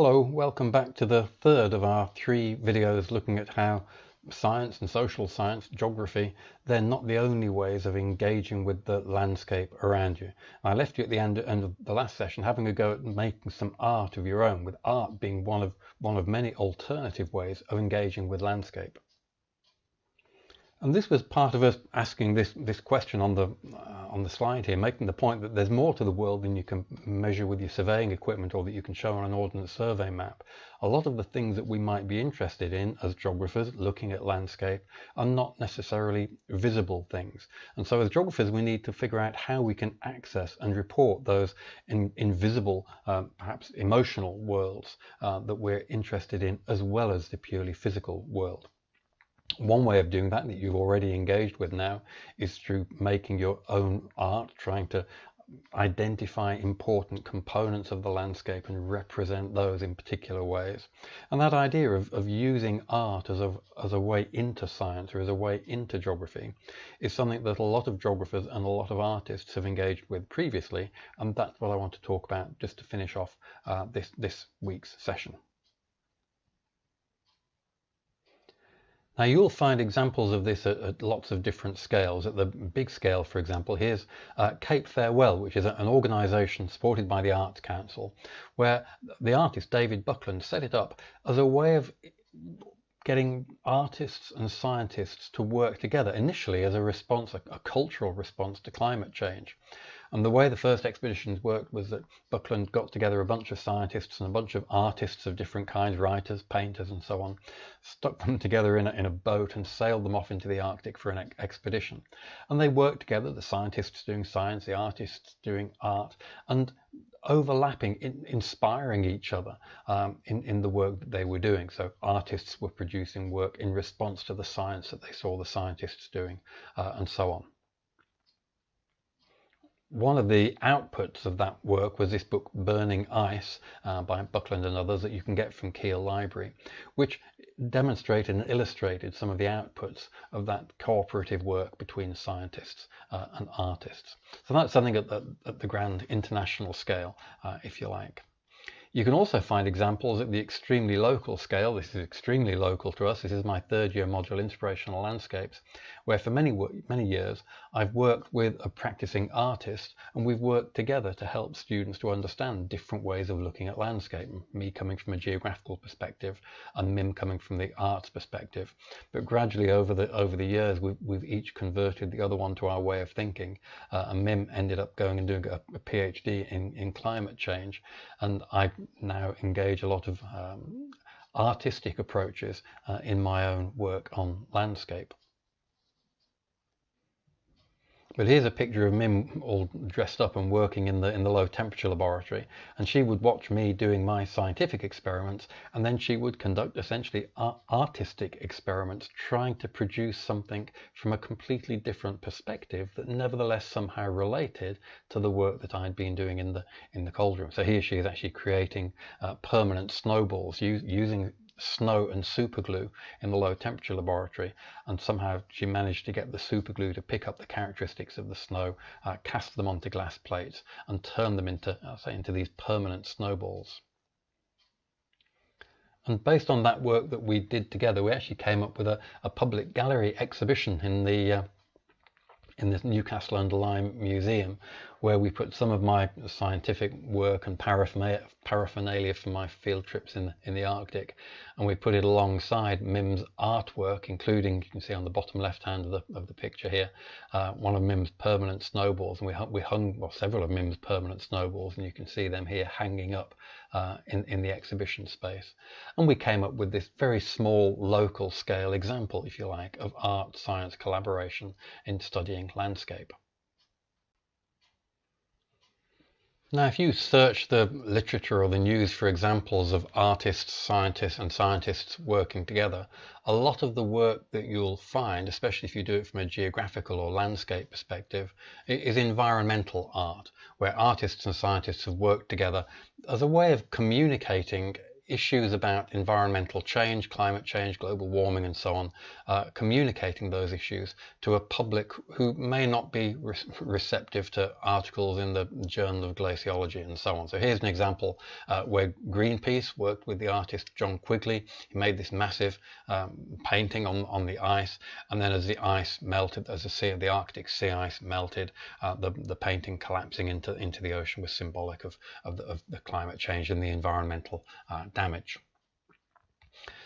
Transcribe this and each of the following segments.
Hello, welcome back to the third of our 3 videos looking at how science and social science, geography, they're not the only ways of engaging with the landscape around you. I left you at the end of the last session having a go at making some art of your own, with art being one of many alternative ways of engaging with landscape. And this was part of us asking this question on the slide here, making the point that there's more to the world than you can measure with your surveying equipment or that you can show on an Ordnance Survey map. A lot of the things that we might be interested in as geographers looking at landscape are not necessarily visible things. And so as geographers, we need to figure out how we can access and report those invisible, perhaps emotional worlds that we're interested in, as well as the purely physical world. One way of doing that you've already engaged with now is through making your own art, trying to identify important components of the landscape and represent those in particular ways. And that idea of using art as a way into science or as a way into geography is something that a lot of geographers and a lot of artists have engaged with previously, and that's what I want to talk about just to finish off this week's session. Now you'll find examples of this at lots of different scales. At the big scale, for example, here's Cape Farewell, which is an organisation supported by the Arts Council, where the artist David Buckland set it up as a way of getting artists and scientists to work together, initially as a response, a cultural response to climate change. And the way the first expeditions worked was that Buckland got together a bunch of scientists and a bunch of artists of different kinds, writers, painters and so on, stuck them together in a boat and sailed them off into the Arctic for an expedition. And they worked together, the scientists doing science, the artists doing art, and overlapping, inspiring each other in the work that they were doing. So artists were producing work in response to the science that they saw the scientists doing, and so on. One of the outputs of that work was this book Burning Ice by Buckland and others that you can get from Keele Library, which demonstrated and illustrated some of the outputs of that cooperative work between scientists and artists. So that's something at the grand international scale, if you like. You can also find examples at the extremely local scale. This is extremely local to us. This is my third year module, Inspirational Landscapes, where for many years I've worked with a practicing artist, and we've worked together to help students to understand different ways of looking at landscape, me coming from a geographical perspective and Mim coming from the arts perspective. But gradually over the years we've each converted the other one to our way of thinking, and Mim ended up going and doing a PhD in climate change, and I now engage a lot of artistic approaches in my own work on landscape. But here's a picture of Mim all dressed up and working in the low temperature laboratory, and she would watch me doing my scientific experiments, and then she would conduct essentially artistic experiments, trying to produce something from a completely different perspective that nevertheless somehow related to the work that I'd been doing in the cold room. So here she is actually creating permanent snowballs using snow and superglue in the low temperature laboratory, and somehow she managed to get the superglue to pick up the characteristics of the snow, cast them onto glass plates and turn them into these permanent snowballs. And based on that work that we did together, we actually came up with a public gallery exhibition in the Newcastle under Lyme Museum, where we put some of my scientific work and paraphernalia from my field trips in the Arctic, and we put it alongside Mim's artwork, including, you can see on the bottom left hand of the picture here, one of Mim's permanent snowballs, and we hung several of Mim's permanent snowballs, and you can see them here hanging up in the exhibition space. And we came up with this very small local scale example, if you like, of art science collaboration in studying landscape. Now, if you search the literature or the news for examples of artists, scientists and scientists working together, a lot of the work that you'll find, especially if you do it from a geographical or landscape perspective, is environmental art, where artists and scientists have worked together as a way of communicating issues about environmental change, climate change, global warming and so on, communicating those issues to a public who may not be receptive to articles in the Journal of Glaciology and so on. So here's an example where Greenpeace worked with the artist John Quigley. He made this massive painting on the ice, and then as the ice melted, as the Arctic sea ice melted, the painting collapsing into the ocean was symbolic of the climate change and the environmental damage.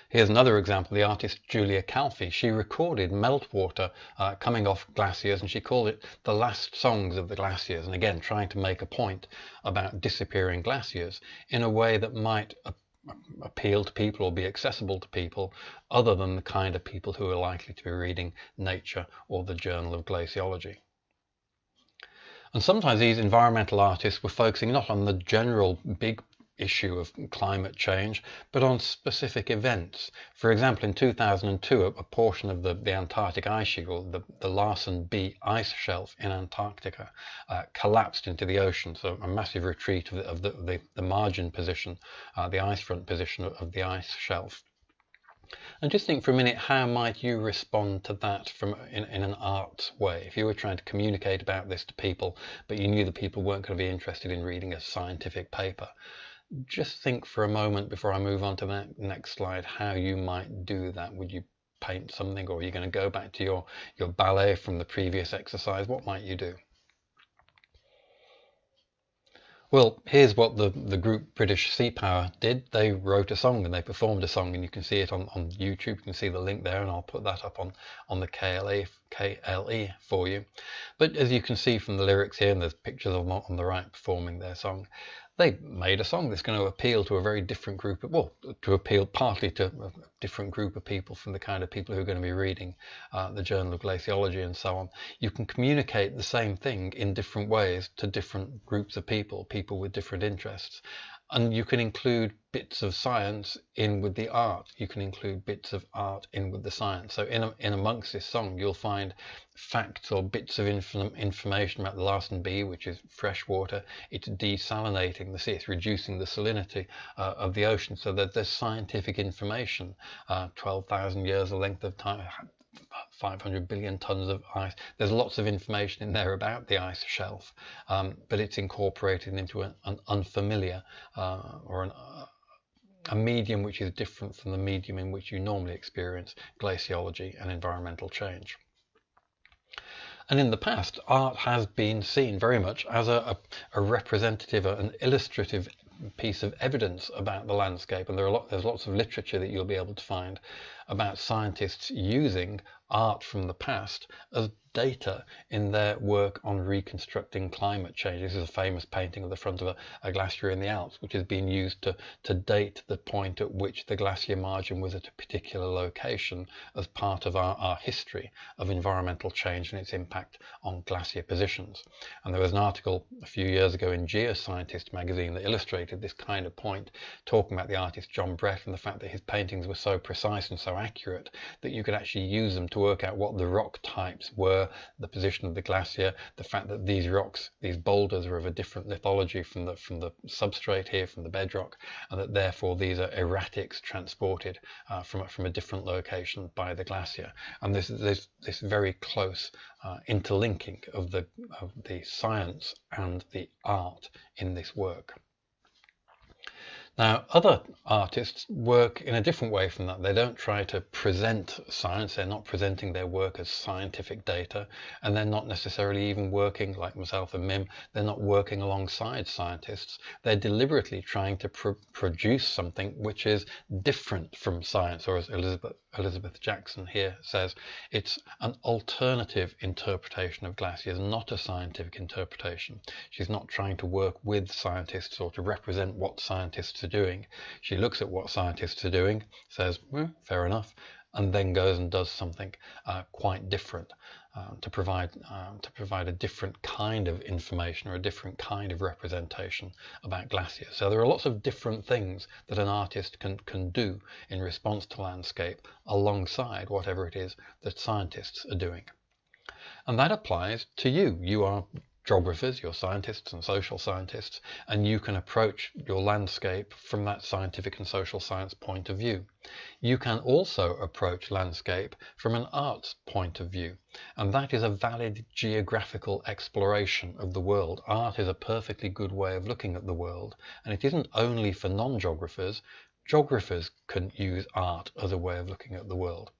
Here's another example, the artist Julia Calfee. She recorded meltwater coming off glaciers, and she called it the last songs of the glaciers, and again trying to make a point about disappearing glaciers in a way that might appeal to people or be accessible to people other than the kind of people who are likely to be reading Nature or the Journal of Glaciology. And sometimes these environmental artists were focusing not on the general big issue of climate change, but on specific events. For example, in 2002, a portion of the Antarctic ice sheet, or the Larsen B ice shelf in Antarctica, collapsed into the ocean. So a massive retreat of the margin position, the ice front position of the ice shelf. And just think for a minute, how might you respond to that in an art way? If you were trying to communicate about this to people, but you knew the people weren't going to be interested in reading a scientific paper. Just think for a moment before I move on to the next slide how you might do that. Would you paint something, or are you going to go back to your ballet from the previous exercise? What might you do? Well, here's what the group British Sea Power did. They wrote a song and they performed a song, and you can see it on YouTube. You can see the link there, and I'll put that up on the KLE for you. But as you can see from the lyrics here, and there's pictures of them on the right performing their song, they made a song that's going to appeal to a very different group of, well, to appeal partly to a different group of people from the kind of people who are going to be reading the Journal of Glaciology and so on. You can communicate the same thing in different ways to different groups of people with different interests. And you can include bits of science in with the art. You can include bits of art in with the science. So in amongst this song, you'll find facts or bits of information about the Larsen B, which is fresh water. It's desalinating the sea. It's reducing the salinity of the ocean, so that there's scientific information. 12,000 years the length of time. 500 billion tons of ice. There's lots of information in there about the ice shelf, but it's incorporated into an unfamiliar or a medium which is different from the medium in which you normally experience glaciology and environmental change. And in the past, art has been seen very much as a representative, an illustrative piece of evidence about the landscape, and there's lots of literature that you'll be able to find about scientists using art from the past as data in their work on reconstructing climate change. This is a famous painting of the front of a glacier in the Alps, which has been used to date the point at which the glacier margin was at a particular location as part of our history of environmental change and its impact on glacier positions. And there was an article a few years ago in Geoscientist magazine that illustrated this kind of point, talking about the artist John Brett and the fact that his paintings were so precise and so accurate that you could actually use them to work out what the rock types were, the position of the glacier, the fact that these rocks, these boulders, are of a different lithology from the substrate here, from the bedrock, and that therefore these are erratics transported from a different location by the glacier. And there's this very close interlinking of the science and the art in this work. Now, other artists work in a different way from that. They don't try to present science. They're not presenting their work as scientific data, and they're not necessarily even working, like myself and Mim, they're not working alongside scientists. They're deliberately trying to produce something which is different from science, or as Elizabeth Jackson here says, it's an alternative interpretation of glaciers, not a scientific interpretation. She's not trying to work with scientists or to represent what scientists are doing. She looks at what scientists are doing, says, fair enough, and then goes and does something quite different to provide a different kind of information or a different kind of representation about glaciers. So there are lots of different things that an artist can do in response to landscape alongside whatever it is that scientists are doing. And that applies to you. You are geographers, you're scientists and social scientists, and you can approach your landscape from that scientific and social science point of view. You can also approach landscape from an arts point of view, and that is a valid geographical exploration of the world. Art is a perfectly good way of looking at the world, and it isn't only for non-geographers. Geographers can use art as a way of looking at the world.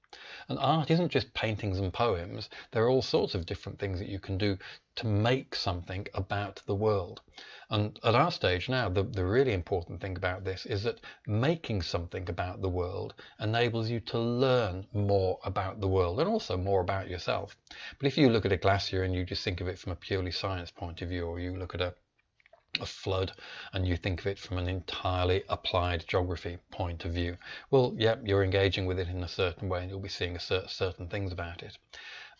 And art isn't just paintings and poems. There are all sorts of different things that you can do to make something about the world. And at our stage now, the really important thing about this is that making something about the world enables you to learn more about the world and also more about yourself. But if you look at a glacier and you just think of it from a purely science point of view, or you look at a flood and you think of it from an entirely applied geography point of view, well, yeah, you're engaging with it in a certain way and you'll be seeing certain things about it.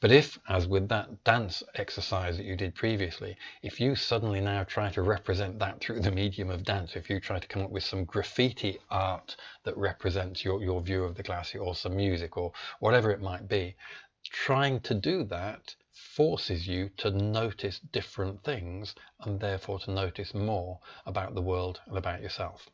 But if, as with that dance exercise that you did previously, if you suddenly now try to represent that through the medium of dance, if you try to come up with some graffiti art that represents your view of the glacier, or some music, or whatever it might be, trying to do that forces you to notice different things and therefore to notice more about the world and about yourself.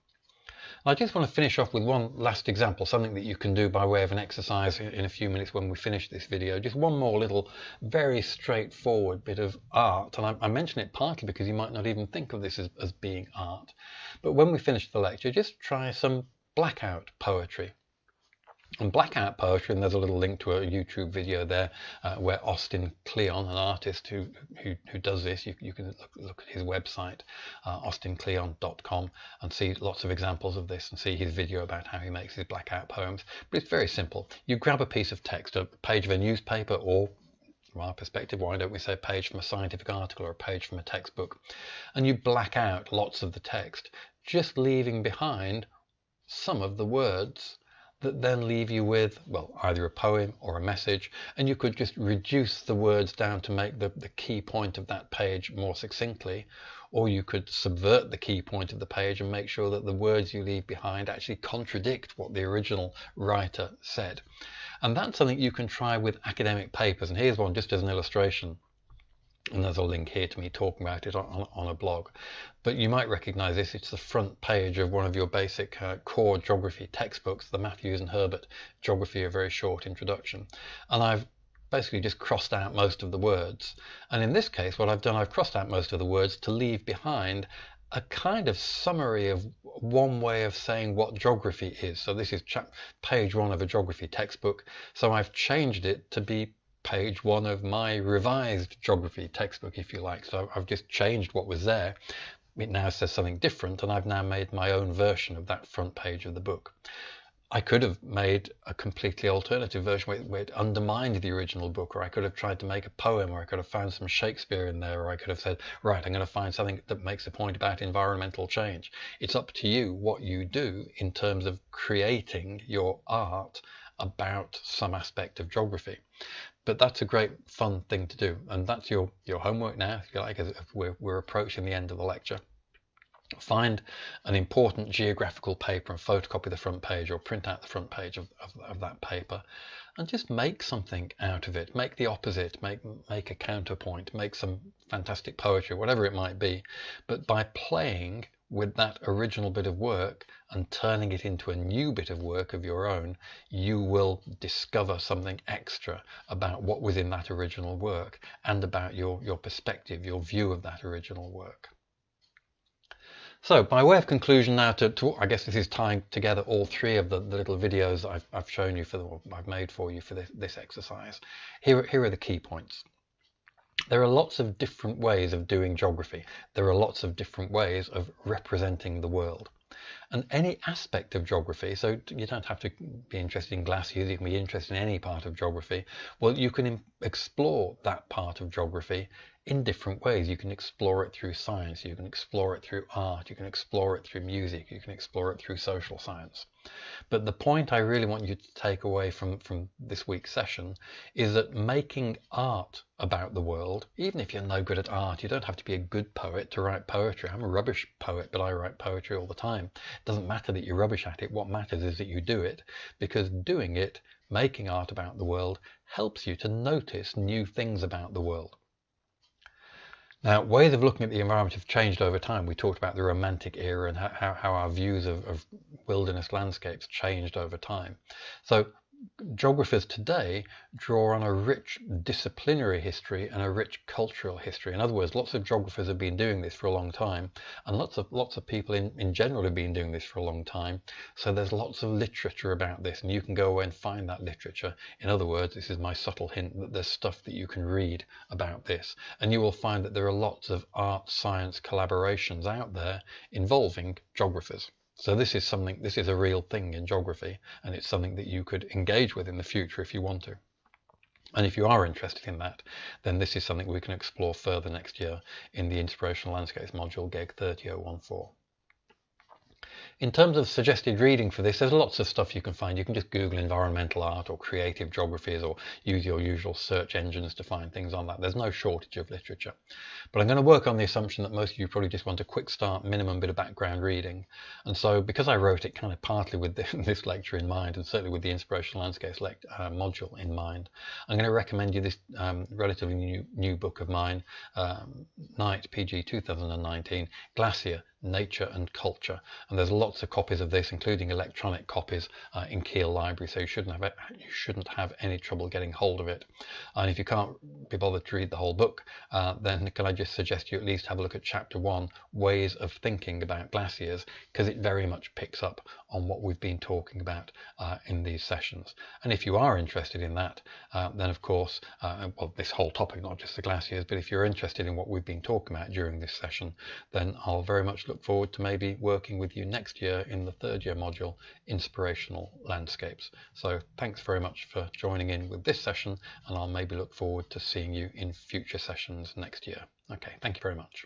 I just want to finish off with one last example, something that you can do by way of an exercise in a few minutes when we finish this video. Just one more little, very straightforward bit of art. And I mention it partly because you might not even think of this as being art. But when we finish the lecture, just try some blackout poetry. And blackout poetry, and there's a little link to a YouTube video there where Austin Kleon, an artist who does this, you can look at his website, austinkleon.com, and see lots of examples of this and see his video about how he makes his blackout poems. But it's very simple. You grab a piece of text, a page of a newspaper, or from our perspective, why don't we say a page from a scientific article or a page from a textbook, and you black out lots of the text, just leaving behind some of the words that then leave you with, well, either a poem or a message, and you could just reduce the words down to make the key point of that page more succinctly, or you could subvert the key point of the page and make sure that the words you leave behind actually contradict what the original writer said. And that's something you can try with academic papers, and here's one just as an illustration. And there's a link here to me talking about it on a blog. But you might recognize this. It's the front page of one of your basic core geography textbooks, the Matthews and Herbert Geography, a very short introduction. And I've basically just crossed out most of the words. And in this case, what I've done, I've crossed out most of the words to leave behind a kind of summary of one way of saying what geography is. So this is page 1 of a geography textbook. So I've changed it to be page 1 of my revised geography textbook, if you like. So I've just changed what was there. It now says something different, and I've now made my own version of that front page of the book. I could have made a completely alternative version where it undermined the original book, or I could have tried to make a poem, or I could have found some Shakespeare in there, or I could have said, right, I'm going to find something that makes a point about environmental change. It's up to you what you do in terms of creating your art about some aspect of geography. But that's a great fun thing to do, and that's your homework now, if you like, as we're approaching the end of the lecture. Find an important geographical paper and photocopy the front page, or print out the front page of that paper, and just make something out of it. Make the opposite, make a counterpoint, make some fantastic poetry, whatever it might be. But by playing with that original bit of work and turning it into a new bit of work of your own, you will discover something extra about what was in that original work and about your perspective, your view of that original work. So by way of conclusion now, I guess this is tying together all 3 of the little videos I've shown you I've made for you for this exercise. Here are the key points. There are lots of different ways of doing geography. There are lots of different ways of representing the world. And any aspect of geography, so you don't have to be interested in glaciers, you can be interested in any part of geography. Well, you can explore that part of geography in different ways. You can explore it through science, you can explore it through art, you can explore it through music, you can explore it through social science. But the point I really want you to take away from this week's session is that making art about the world, even if you're no good at art, you don't have to be a good poet to write poetry. I'm a rubbish poet, but I write poetry all the time. It doesn't matter that you're rubbish at it. What matters is that you do it, because doing it, making art about the world, helps you to notice new things about the world. Now, ways of looking at the environment have changed over time. We talked about the Romantic era and how our views of wilderness landscapes changed over time. So geographers today draw on a rich disciplinary history and a rich cultural history. In other words, lots of geographers have been doing this for a long time, and lots of people in general have been doing this for a long time. So there's lots of literature about this, and you can go away and find that literature. In other words, this is my subtle hint that there's stuff that you can read about this, and you will find that there are lots of art science collaborations out there involving geographers. So this is a real thing in geography, and it's something that you could engage with in the future if you want to. And if you are interested in that, then this is something we can explore further next year in the Inspirational Landscapes module, GEG 30014. In terms of suggested reading for this, there's lots of stuff you can find. You can just Google environmental art or creative geographies, or use your usual search engines to find things on that. There's no shortage of literature. But I'm going to work on the assumption that most of you probably just want a quick start, minimum bit of background reading. And so because I wrote it kind of partly with this lecture in mind, and certainly with the Inspirational Landscapes module in mind, I'm going to recommend you this relatively new book of mine, Knight, PG 2019, Glacier, Nature and Culture. And there's lots of copies of this, including electronic copies, in Keele Library, so you shouldn't have any trouble getting hold of it. And if you can't be bothered to read the whole book, then can I just suggest you at least have a look at chapter 1, Ways of Thinking About Glaciers, because it very much picks up on what we've been talking about in these sessions. And if you are interested in that, then of course, well, this whole topic, not just the glaciers, but if you're interested in what we've been talking about during this session, then I'll very much look forward to maybe working with you next year in the third year module, Inspirational Landscapes. So thanks very much for joining in with this session, and I'll maybe look forward to seeing you in future sessions next year. Okay, thank you very much.